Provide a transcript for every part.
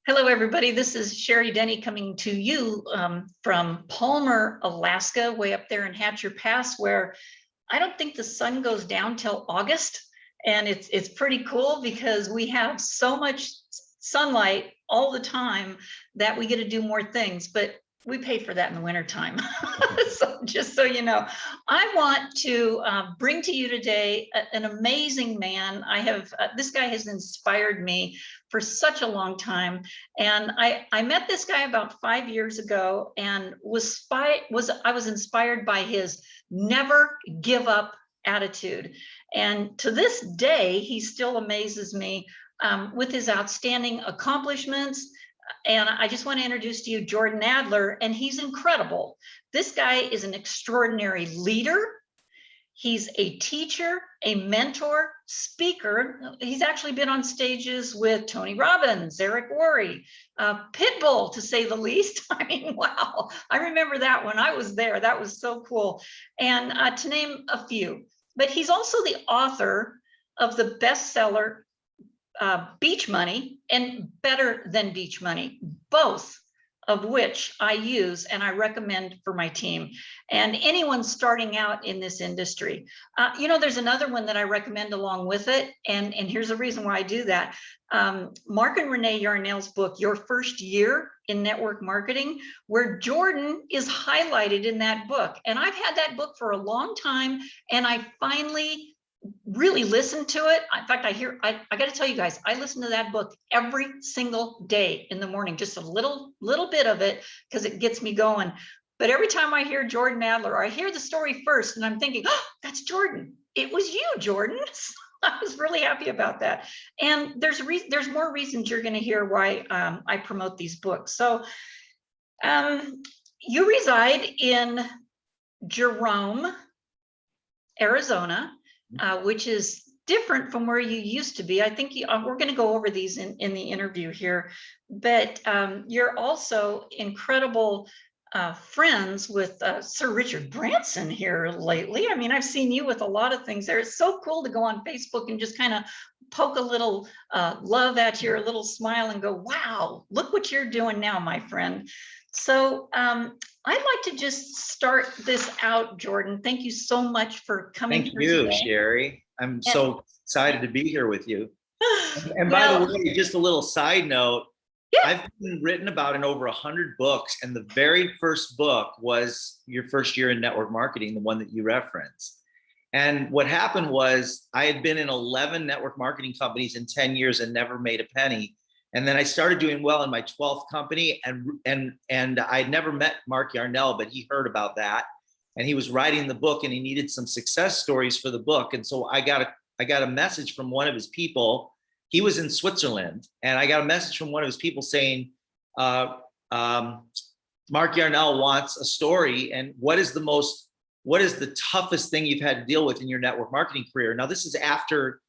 Hello, everybody. This is Sherry Denny coming to you from Palmer, Alaska, way up there in Hatcher Pass, where I don't think the sun goes down till August. And it's pretty cool because we have so much sunlight all the time that we get to do more things, but we pay for that in the wintertime. So just so you know, I want to bring to you today an amazing man. I have, this guy has inspired me for such a long time. And I met this guy about 5 years ago and I was inspired by his never give up attitude. And to this day, he still amazes me with his outstanding accomplishments. And I just want to introduce to you Jordan Adler, and he's incredible. This guy is an extraordinary leader. He's a teacher, a mentor, speaker. He's actually been on stages with Tony Robbins, Eric Worre, Pitbull, to say the least. I mean, wow, I remember that when I was there. That was so cool. And to name a few, but he's also the author of the bestseller Beach Money and Better Than Beach Money, both of which I use and I recommend for my team and anyone starting out in this industry. You know, there's another one that I recommend along with it, and here's the reason why I do that. Mark and Renee Yarnell's book, Your First Year in Network Marketing, where Jordan is highlighted in that book. And I've had that book for a long time, and I finally really listen to it. In fact, I got to tell you guys, I listen to that book every single day in the morning, just a little bit of it, because it gets me going. But every time I hear Jordan Adler, I hear the story first and I'm thinking, oh, that's Jordan. It was you, Jordan. I was really happy about that. And there's more reasons you're going to hear why I promote these books. So you reside in Jerome, Arizona, which is different from where you used to be. I think we're going to go over these in the interview here, but you're also incredible friends with Sir Richard Branson here lately. I mean, I've seen you with a lot of things there. It's so cool to go on Facebook and just kind of poke a little love at you, or a little smile and go, wow, look what you're doing now, my friend. So I'd like to just start this out, Jordan. Thank you so much for coming. Thank you, Sherry. I'm so excited to be here with you. And by the way, just a little side note, I've been written about in over 100 books, and the very first book was Your First Year in Network Marketing, the one that you referenced. And what happened was I had been in 11 network marketing companies in 10 years and never made a penny. And then I started doing well in my 12th company, and I'd never met Mark Yarnell, but he heard about that, and he was writing the book, and he needed some success stories for the book. And so I got a message from one of his people. He was in Switzerland, and I got a message from one of his people saying, Mark Yarnell wants a story, and what is the toughest thing you've had to deal with in your network marketing career? Now, this is after,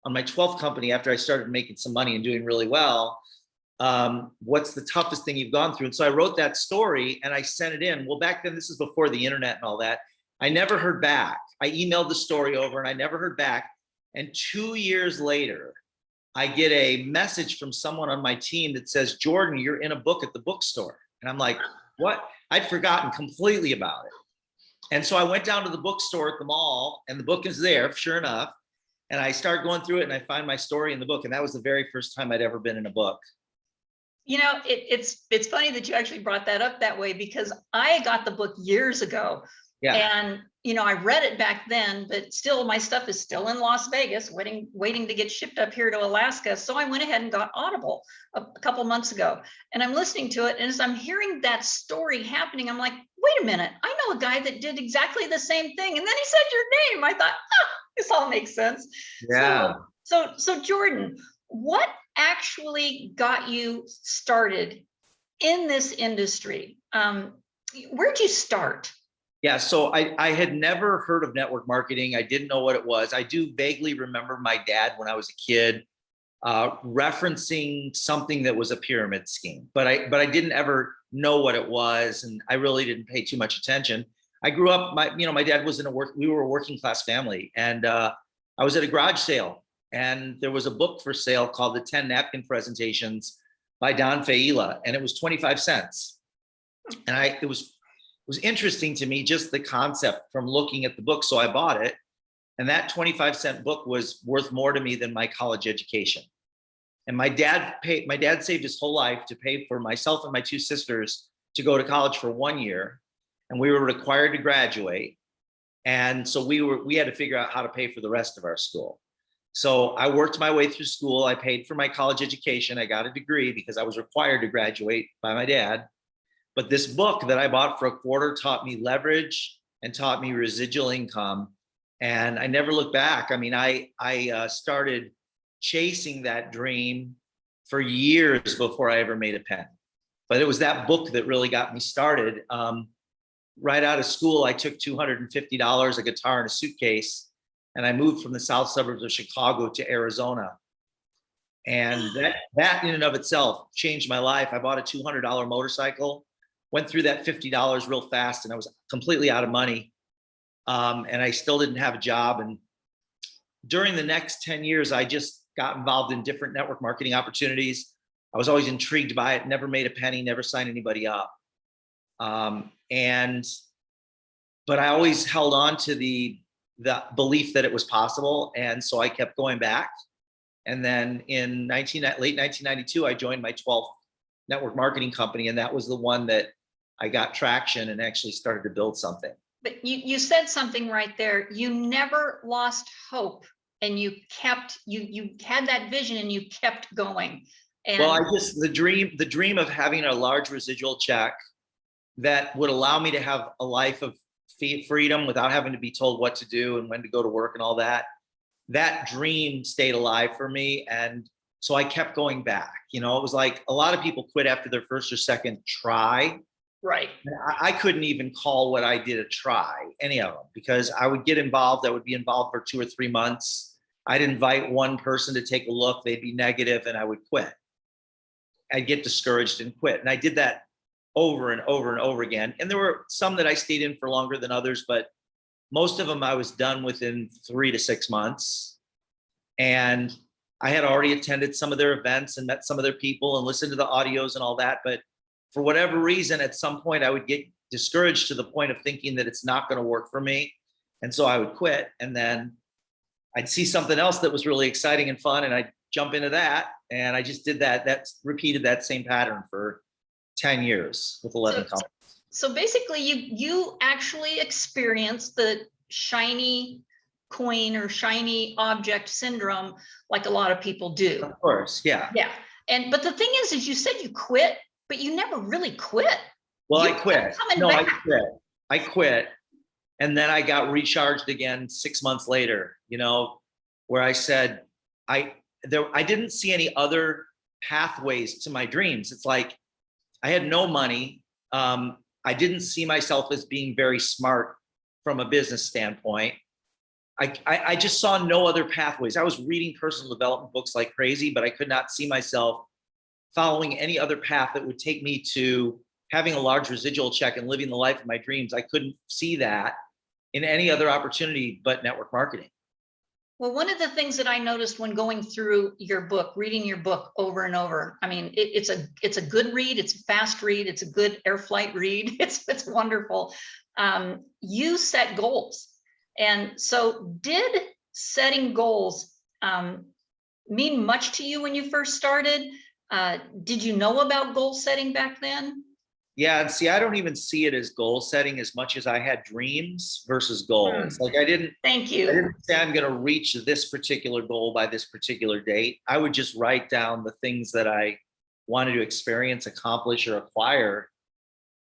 on my 12th company, after I started making some money and doing really well. What's the toughest thing you've gone through? And so I wrote that story and I sent it in. Well, back then, this is before the internet and all that. I never heard back. I emailed the story over and I never heard back. And 2 years later, I get a message from someone on my team that says, Jordan, you're in a book at the bookstore. And I'm like, what? I'd forgotten completely about it. And so I went down to the bookstore at the mall, and the book is there, sure enough. And I start going through it and I find my story in the book. And that was the very first time I'd ever been in a book. You know, it's funny that you actually brought that up that way, because I got the book years ago. Yeah. And, you know, I read it back then, but still my stuff is still in Las Vegas, waiting to get shipped up here to Alaska. So I went ahead and got Audible a couple months ago, and I'm listening to it. And as I'm hearing that story happening, I'm like, wait a minute, I know a guy that did exactly the same thing. And then he said your name. I thought, this all makes sense. Yeah. So Jordan, what actually got you started in this industry? Where'd you start? Yeah, so I had never heard of network marketing. I didn't know what it was. I do vaguely remember my dad when I was a kid referencing something that was a pyramid scheme, but I didn't ever know what it was, and I really didn't pay too much attention. I grew up, my dad was we were a working class family, and I was at a garage sale, and there was a book for sale called The 10 Napkin Presentations by Don Faila, and it was 25 cents. And it was interesting to me, just the concept from looking at the book. So I bought it, and that 25-cent book was worth more to me than my college education. And my dad saved his whole life to pay for myself and my two sisters to go to college for 1 year. And we were required to graduate. And so we had to figure out how to pay for the rest of our school. So I worked my way through school. I paid for my college education. I got a degree because I was required to graduate by my dad. But this book that I bought for a quarter taught me leverage and taught me residual income. And I never looked back. I mean, I started chasing that dream for years before I ever made a pen. But it was that book that really got me started. Right out of school, I took $250, a guitar, and a suitcase, and I moved from the south suburbs of Chicago to Arizona. And that in and of itself changed my life. I bought a $200 motorcycle, went through that $50 real fast, and I was completely out of money. And I still didn't have a job. And during the next 10 years, I just got involved in different network marketing opportunities. I was always intrigued by it, never made a penny, never signed anybody up. But I always held on to the belief that it was possible. And so I kept going back. And then in late 1992, I joined my 12th network marketing company. And that was the one that I got traction and actually started to build something. But you said something right there. You never lost hope, and you had that vision and you kept going. And well, the dream of having a large residual check that would allow me to have a life of freedom without having to be told what to do and when to go to work and all that. That dream stayed alive for me. And so I kept going back. You know, it was like a lot of people quit after their first or second try. Right. I couldn't even call what I did a try, any of them, because I would get involved. I would be involved for 2 or 3 months. I'd invite one person to take a look. They'd be negative and I would quit. I'd get discouraged and quit. And I did that over and over and over again. And there were some that I stayed in for longer than others, but most of them I was done within 3 to 6 months. And I had already attended some of their events and met some of their people and listened to the audios and all that. But for whatever reason, at some point I would get discouraged to the point of thinking that it's not going to work for me. And so I would quit. And then I'd see something else that was really exciting and fun, and I'd jump into that. And I just did that. That's repeated that same pattern for 10 years with 11 companies. So basically you actually experienced the shiny coin or shiny object syndrome like a lot of people do. Of course, yeah. Yeah. But the thing is you said you quit, but you never really quit. Well, I quit. No, back. I quit. And then I got recharged again 6 months later, you know, where I said, I didn't see any other pathways to my dreams. It's like, I had no money. I didn't see myself as being very smart from a business standpoint. I just saw no other pathways. I was reading personal development books like crazy, but I could not see myself following any other path that would take me to having a large residual check and living the life of my dreams. I couldn't see that in any other opportunity but network marketing. Well, one of the things that I noticed when going through your book, reading your book over and over, I mean, it's a good read, it's a fast read, it's a good air flight read, it's wonderful. You set goals. And so did setting goals mean much to you when you first started? Did you know about goal setting back then? Yeah, and see, I don't even see it as goal setting as much as I had dreams versus goals. Like I didn't say I'm going to reach this particular goal by this particular date. I would just write down the things that I wanted to experience, accomplish, or acquire.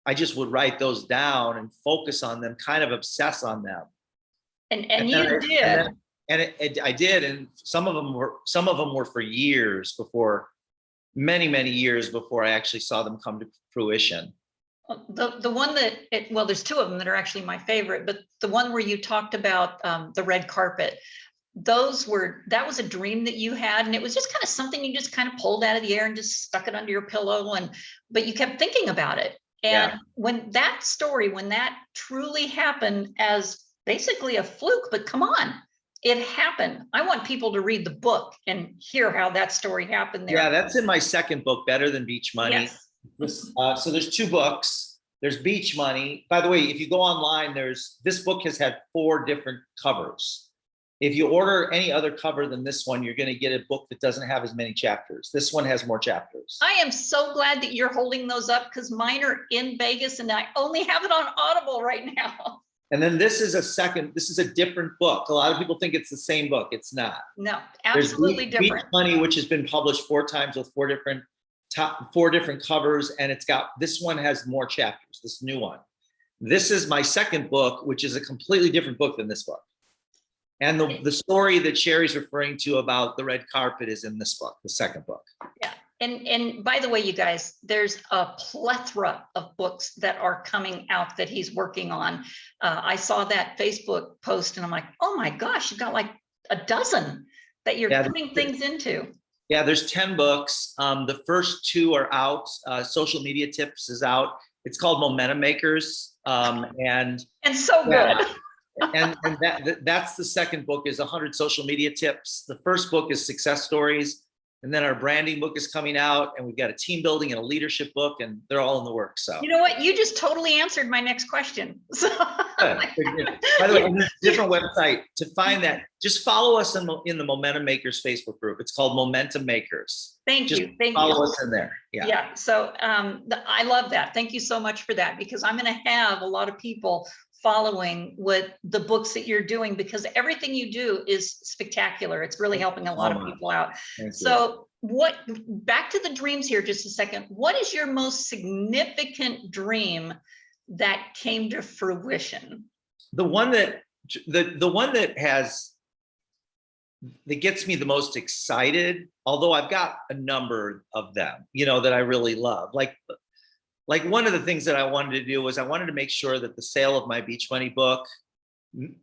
I just would write those down and focus on them, kind of obsess on them. And you did. I did, and some of them were for years before, many years before I actually saw them come to fruition. The one well, there's 2 of them that are actually my favorite, but the one where you talked about the red carpet, that was a dream that you had, and it was just kind of something you just kind of pulled out of the air and just stuck it under your pillow, but you kept thinking about it. And when that truly happened as basically a fluke, but come on, it happened. I want people to read the book and hear how that story happened there. Yeah, that's in my second book, Better Than Beach Money. Yes. So there's 2 books. There's Beach Money. By the way, if you go online, this book has had 4 different covers. If you order any other cover than this one, you're going to get a book that doesn't have as many chapters. This one has more chapters. I am so glad that you're holding those up because mine are in Vegas and I only have it on Audible right now. And then this is a different book. A lot of people think it's the same book. It's not. No, absolutely different. Beach Money, which has been published 4 times with 4 different covers, and this one has more chapters, this new one. This is my second book, which is a completely different book than this book. And the story that Sherry's referring to about the red carpet is in this book, the second book. Yeah. And by the way, you guys, there's a plethora of books that are coming out that he's working on. I saw that Facebook post and I'm like, oh my gosh, you've got like a dozen that you're putting things into. Yeah, there's 10 books. The first 2 are out. Social Media Tips is out. It's called Momentum Makers. And so good. And that's the second book is 100 social media tips. The first book is success stories. And then our branding book is coming out, and we've got a team building and a leadership book, and they're all in the works. So you know what? You just totally answered my next question. So by the way, there's a different website to find that. Just follow us in the Momentum Makers Facebook group. It's called Momentum Makers. Thank you. Follow us in there. Yeah. So I love that. Thank you so much for that, because I'm going to have a lot of people following with the books that you're doing, because everything you do is spectacular. It's really helping a lot of people out. So back to the dreams here just a second. What is your most significant dream that came to fruition? The one that gets me the most excited, although I've got a number of them, that I really love. Like one of the things that I wanted to do was I wanted to make sure that the sale of my Beach Money book,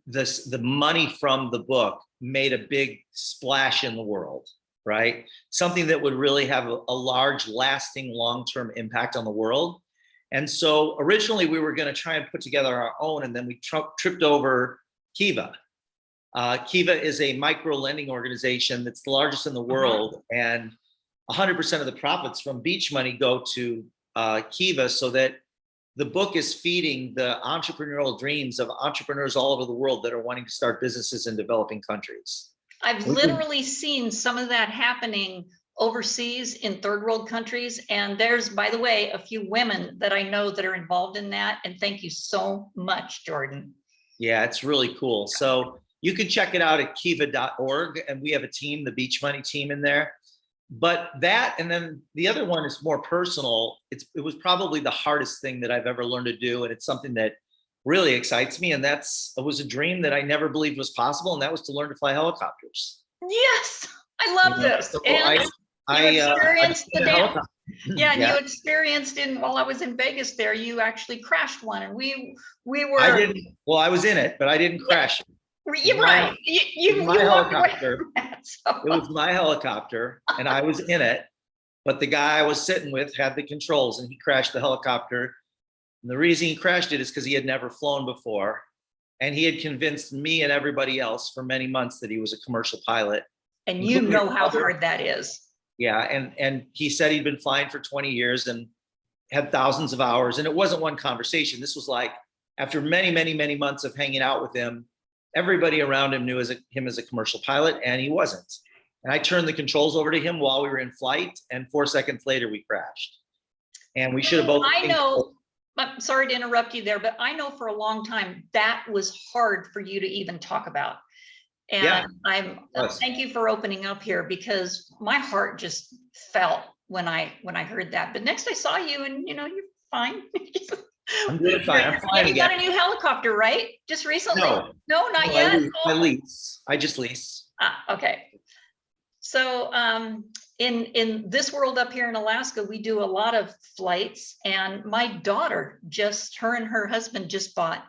the money from the book made a big splash in the world, right? Something that would really have a large, lasting, long-term impact on the world. And so originally we were going to try and put together our own, and then we tripped over Kiva. Kiva is a micro lending organization that's the largest in the world, and 100% of the profits from Beach Money go to Kiva, so that the book is feeding the entrepreneurial dreams of entrepreneurs all over the world that are wanting to start businesses in developing countries. I've literally seen some of that happening overseas in third world countries. And there's, by the way, a few women that I know that are involved in that. And thank you so much, Jordan. Yeah, it's really cool. So you can check it out at kiva.org. And we have a team, the Beach Money team in there. But that, and then the other one is more personal. It was probably the hardest thing that I've ever learned to do. And it's something that really excites me. And it was a dream that I never believed was possible. And that was to learn to fly helicopters. Yes, I love this. So and you experienced you experienced while I was in Vegas there, you actually crashed one, and we were. I was in it, but I didn't crash it. You're right. You helicopter. It was my helicopter, and I was in it, but the guy I was sitting with had the controls, and he crashed the helicopter. And the reason he crashed it is because he had never flown before, and he had convinced me and everybody else for many months that he was a commercial pilot. And you know how hard that is. Yeah, and he said he'd been flying for 20 years and had thousands of hours, and it wasn't one conversation. This was like after many, many, many months of hanging out with him. Everybody around him knew him as a commercial pilot, and he wasn't. And I turned the controls over to him while we were in flight, and 4 seconds later we crashed. And we should have both. I know. I'm sorry to interrupt you there, but I know for a long time that was hard for you to even talk about. And yeah, thank you for opening up here, because my heart just fell when I heard that. But next I saw you, and you're fine. I'm doing fine. I'm flying again. You got a new helicopter, right? Just recently? No, not yet. I lease. I just lease. Okay. So in this world up here in Alaska, we do a lot of flights, and my daughter her and her husband just bought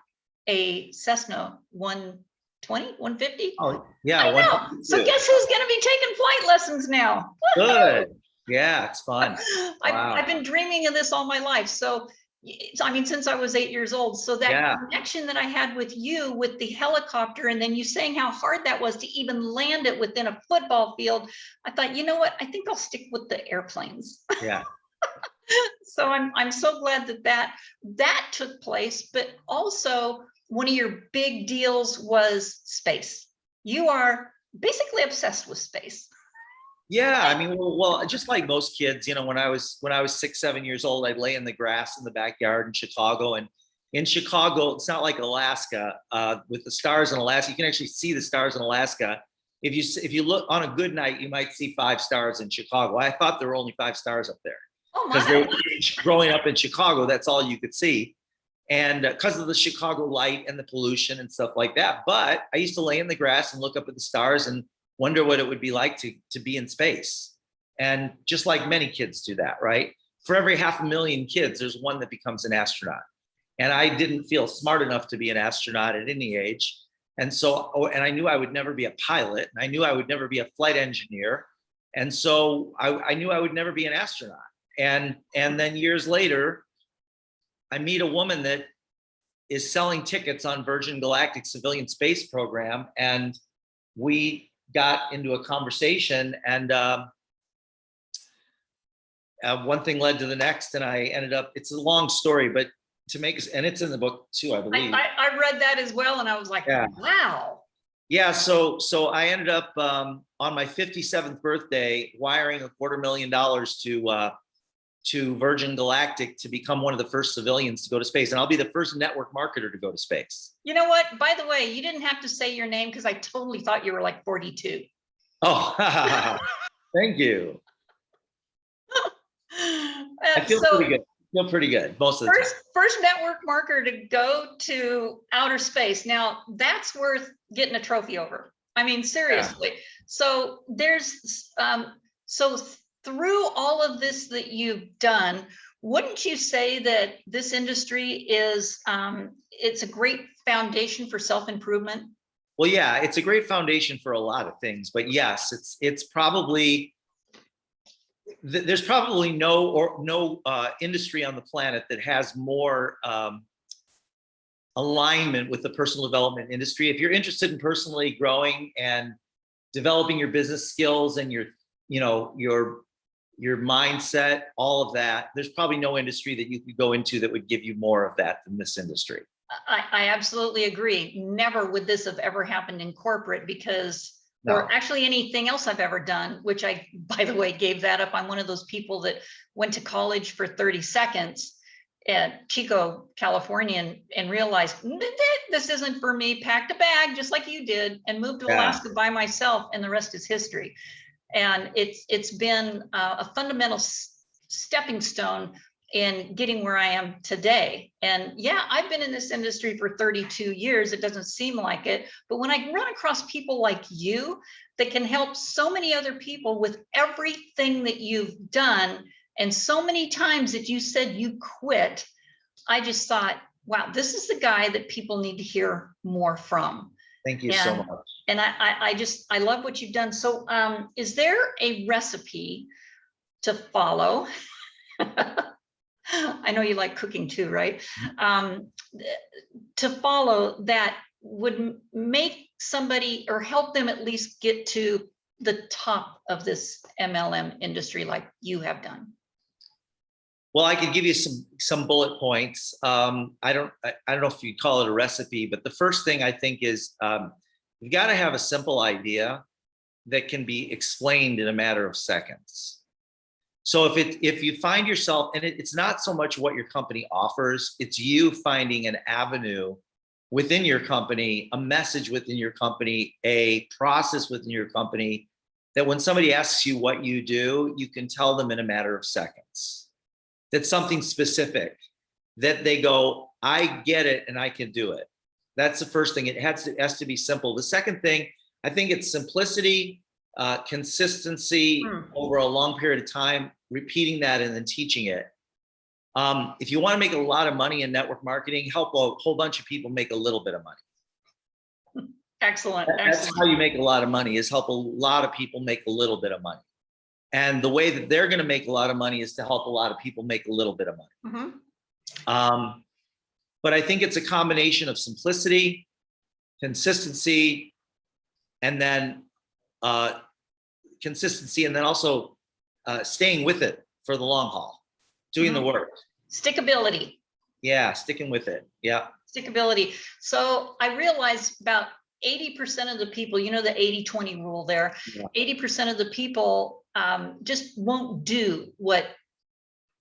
a Cessna 120, 150. Oh, yeah. I know. So guess who's going to be taking flight lessons now? Good. Yeah, it's fun. Wow. I've been dreaming of this all my life. So I mean, since I was 8 years old. So that Yeah. connection that I had with you with the helicopter, and then you saying how hard that was to even land it within a football field, I thought, you know what? I think I'll stick with the airplanes. Yeah. So I'm so glad that took place. But also, one of your big deals was space. You are basically obsessed with space. Yeah, I mean, well, just like most kids, when I was 6, 7 years old, I'd lay in the grass in the backyard in Chicago. And in Chicago, it's not like Alaska with the stars in Alaska. You can actually see the stars in Alaska. If you look on a good night, you might see 5 stars in Chicago. I thought there were only 5 stars up there Oh because my. growing up in Chicago, that's all you could see. And because of the Chicago light and the pollution and stuff like that. But I used to lay in the grass and look up at the stars and wonder what it would be like to be in space. And just like many kids do that, right? For every 500,000 kids, there's one that becomes an astronaut. And I didn't feel smart enough to be an astronaut at any age. And so, and I knew I would never be a pilot, and I knew I would never be a flight engineer. And so I knew I would never be an astronaut. And then years later, I meet a woman that is selling tickets on Virgin Galactic civilian space program. And we got into a conversation, and one thing led to the next, and I ended up, it's a long story, but to make us, and it's in the book too, I believe. I read that as well, and I was like, Yeah. wow. Yeah, so I ended up on my 57th birthday wiring $250,000 to Virgin Galactic to become one of the first civilians to go to space. And I'll be the first network marketer to go to space. You know what? By the way, you didn't have to say your name because I totally thought you were like 42. Oh, thank you. I feel pretty good. Pretty good most of the time. First network marketer to go to outer space. Now that's worth getting a trophy over. I mean, seriously. Yeah. So there's so through all of this that you've done, wouldn't you say that this industry is it's a great foundation for self-improvement? Well, yeah, it's a great foundation for a lot of things, but yes, it's probably, there's probably no industry on the planet that has more alignment with the personal development industry. If you're interested in personally growing and developing your business skills and your mindset, all of that, there's probably no industry that you could go into that would give you more of that than this industry. I absolutely agree. Never would this have ever happened in corporate because, no. Or actually anything else I've ever done, which I, by the way, gave that up. I'm one of those people that went to college for 30 seconds at Chico, California, and realized this isn't for me, packed a bag just like you did and moved to Alaska by myself, and the rest is history. And it's been a fundamental stepping stone in getting where I am today. And yeah, I've been in this industry for 32 years. It doesn't seem like it, but when I run across people like you that can help so many other people with everything that you've done, and so many times that you said you quit, I just thought, wow, this is the guy that people need to hear more from. Thank you so much. And I love what you've done. So is there a recipe to follow? I know you like cooking too, right? To follow that would make somebody or help them at least get to the top of this MLM industry like you have done. Well, I could give you some bullet points. I don't know if you call it a recipe, but the first thing I think is you've got to have a simple idea that can be explained in a matter of seconds. So if you find yourself, and it's not so much what your company offers, it's you finding an avenue within your company, a message within your company, a process within your company, that when somebody asks you what you do, you can tell them in a matter of seconds. That's something specific, that they go, I get it and I can do it. That's the first thing. It has to be simple. The second thing, I think it's simplicity, consistency over a long period of time, repeating that and then teaching it. If you want to make a lot of money in network marketing, help a whole bunch of people make a little bit of money. Excellent. That's how you make a lot of money, is help a lot of people make a little bit of money. And the way that they're going to make a lot of money is to help a lot of people make a little bit of money. But I think it's a combination of simplicity, consistency, and then also staying with it for the long haul, doing the work. Stickability. Yeah, sticking with it. Yeah. Stickability. So I realized about 80% of the people, you know, the 80-20 rule there, 80% of the people just won't do what,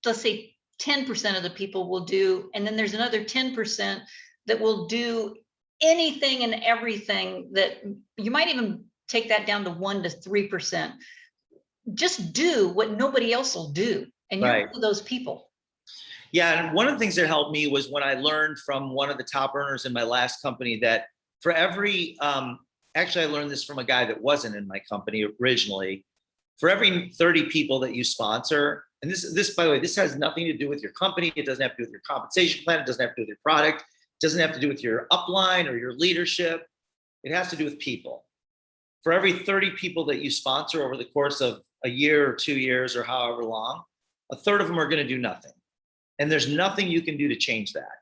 let's say 10% of the people will do. And then there's another 10% that will do anything and everything that you might even take that down to 1 to 3%. Just do what nobody else will do. And you're one of those people. Yeah, and one of the things that helped me was when I learned from one of the top earners in my last company that for every, actually I learned this from a guy that wasn't in my company originally, for every 30 people that you sponsor, and this, by the way, this has nothing to do with your company. It doesn't have to do with your compensation plan. It doesn't have to do with your product. It doesn't have to do with your upline or your leadership. It has to do with people. For every 30 people that you sponsor over the course of a year or 2 years or however long, a third of them are going to do nothing. And there's nothing you can do to change that.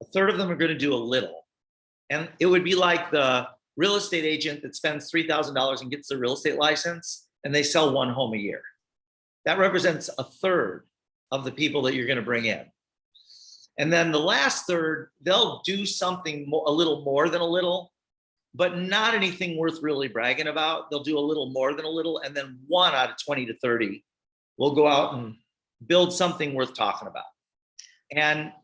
A third of them are going to do a little. And it would be like the real estate agent that spends $3,000 and gets the real estate license and they sell 1 home a year. That represents a third of the people that you're going to bring in. And then the last third, they'll do something a little more than a little, but not anything worth really bragging about. They'll do a little more than a little. And then 1 out of 20 to 30 will go out and build something worth talking about.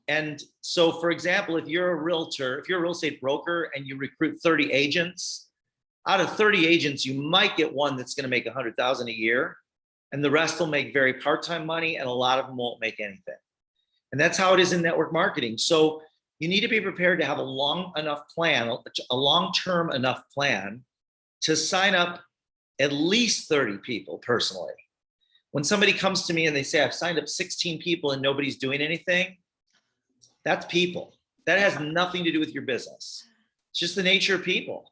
And so, for example, if you're a realtor, if you're a real estate broker and you recruit 30 agents, out of 30 agents, you might get 1 that's going to make 100,000 a year, and the rest will make very part-time money, and a lot of them won't make anything. And that's how it is in network marketing. So you need to be prepared to have a long enough plan, a long-term enough plan to sign up at least 30 people personally. When somebody comes to me and they say, I've signed up 16 people and nobody's doing anything, that's people. That has nothing to do with your business. It's just the nature of people.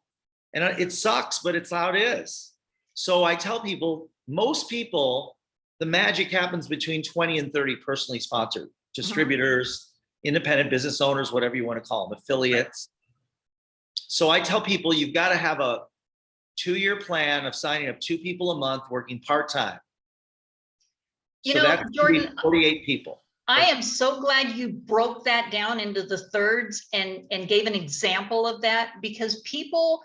And it sucks, but it's how it is. So I tell people, most people, the magic happens between 20 and 30 personally sponsored distributors, independent business owners, whatever you want to call them, affiliates. So I tell people, you've got to have a 2-year plan of signing up 2 people a month working part-time. You so know, that's Jordan, 48 people. I am so glad you broke that down into the thirds and gave an example of that, because people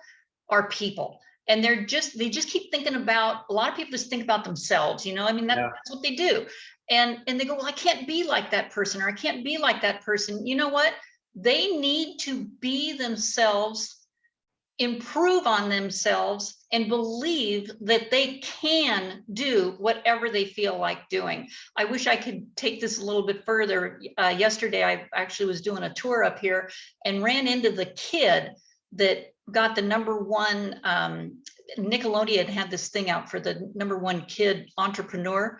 are people. And they just keep thinking about, a lot of people just think about themselves, you know, I mean, that's what they do. And they go, well, I can't be like that person, or I can't be like that person. You know what? They need to be themselves, improve on themselves, and believe that they can do whatever they feel like doing. I wish I could take this a little bit further. Yesterday, I actually was doing a tour up here and ran into the kid that got the #1, Nickelodeon had this thing out for the #1 kid entrepreneur.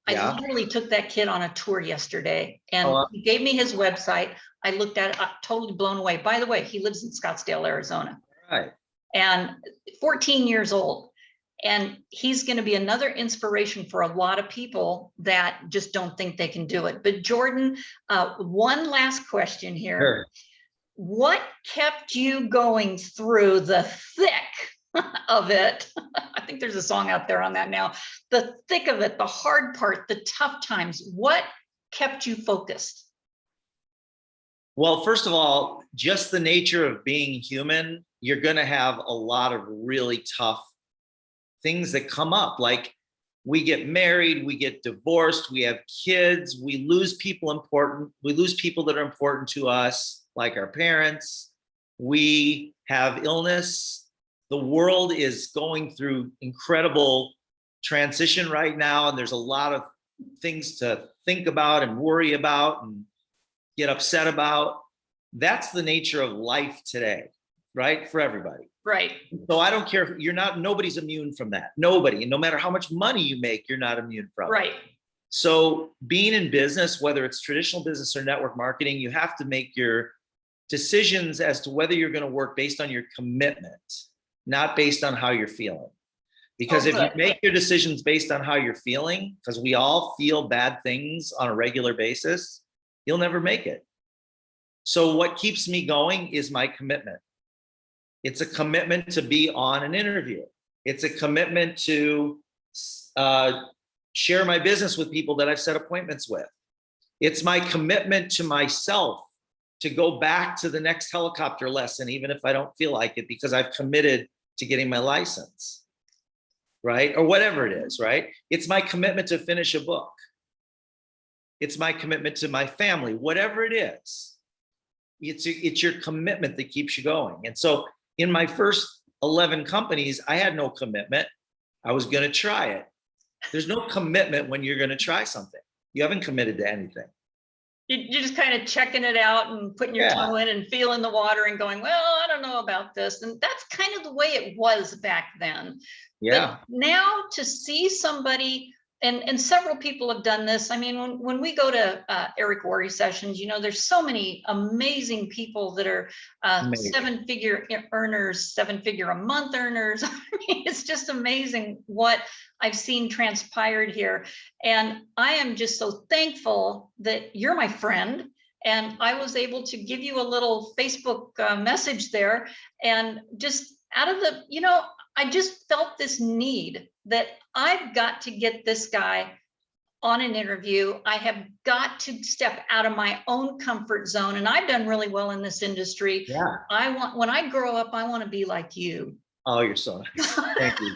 I literally took that kid on a tour yesterday, and he gave me his website. I looked at it, totally blown away. By the way, he lives in Scottsdale, Arizona. Right. And 14 years old. And he's going to be another inspiration for a lot of people that just don't think they can do it. But Jordan, one last question here. Sure. What kept you going through the thick of it? I think there's a song out there on that now. The thick of it, the hard part, the tough times. What kept you focused? Well, first of all, just the nature of being human, you're going to have a lot of really tough things that come up. Like, we get married, we get divorced, we have kids, we lose people important. We lose people that are important to us, like our parents. We have illness. The world is going through incredible transition right now, and there's a lot of things to think about and worry about and get upset about. That's the nature of life today, right? For everybody. Right. So I don't care. Nobody's immune from that. Nobody. And no matter how much money you make, you're not immune from it. Right. So being in business, whether it's traditional business or network marketing, you have to make your decisions as to whether you're going to work based on your commitment, not based on how you're feeling. Because if you make your decisions based on how you're feeling, because we all feel bad things on a regular basis, you'll never make it. So what keeps me going is my commitment. It's a commitment to be on an interview. It's a commitment to share my business with people that I've set appointments with. It's my commitment to myself to go back to the next helicopter lesson, even if I don't feel like it, because I've committed to getting my license, right? Or whatever it is, right? It's my commitment to finish a book. It's my commitment to my family, whatever it is. It's your commitment that keeps you going. And so in my first 11 companies, I had no commitment. I was going to try it. There's no commitment when you're going to try something. You haven't committed to anything. You're just kind of checking it out and putting your toe in and feeling the water and going, well, I don't know about this. And that's kind of the way it was back then. Yeah. But now to see somebody, and several people have done this. I mean, when we go to Eric Worre sessions, you know, there's so many amazing people that are seven-figure earners, seven-figure a month earners. I mean, it's just amazing what I've seen transpired here. And I am just so thankful that you're my friend. And I was able to give you a little Facebook message there. And just out of the, you know, I just felt this need that I've got to get this guy on an interview. I have got to step out of my own comfort zone. And I've done really well in this industry. Yeah. When I grow up, I want to be like you. Oh, you're so nice. Thank you.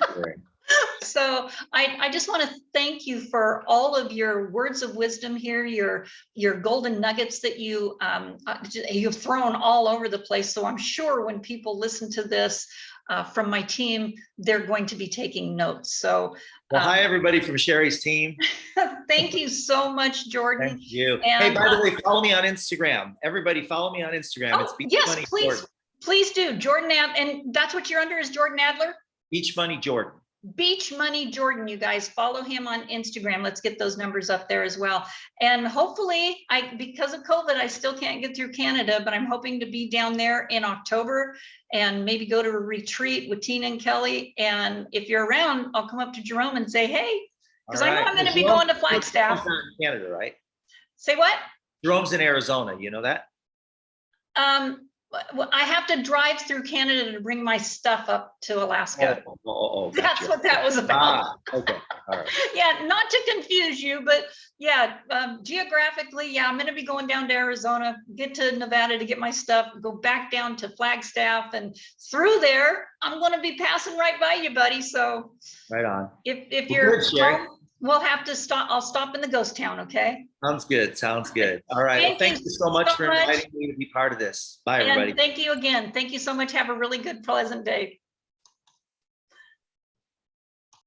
So I just want to thank you for all of your words of wisdom here, your golden nuggets that you've thrown all over the place. So I'm sure when people listen to this from my team, they're going to be taking notes. So well, hi everybody from Sherry's team. Thank you so much, Jordan. Thank you. And, hey, by the way, follow me on Instagram. Everybody follow me on Instagram. Oh, it's Beach yes, Money please. Jordan. Please do. Jordan, and that's what you're under is Jordan Adler? Beach Money Jordan. Beach Money Jordan, you guys follow him on Instagram. Let's get those numbers up there as well. And hopefully, because of COVID, I still can't get through Canada, but I'm hoping to be down there in October and maybe go to a retreat with Tina and Kelly. And if you're around, I'll come up to Jerome and say, hey, because I know I'm going to be going to Flagstaff. Canada, right? Say what? Jerome's in Arizona. You know that? Well, I have to drive through Canada to bring my stuff up to Alaska. Gotcha. That's what that was about. Okay. All right. Yeah, not to confuse you, but yeah, geographically, yeah, I'm going to be going down to Arizona, get to Nevada to get my stuff, go back down to Flagstaff, and through there, I'm going to be passing right by you, buddy. So, right on. If you're home, we'll have to stop. I'll stop in the ghost town. Okay. Sounds good. Sounds good. All right. Thank you so much for inviting me to be part of this. Bye, everybody. And thank you again. Thank you so much. Have a really good, pleasant day.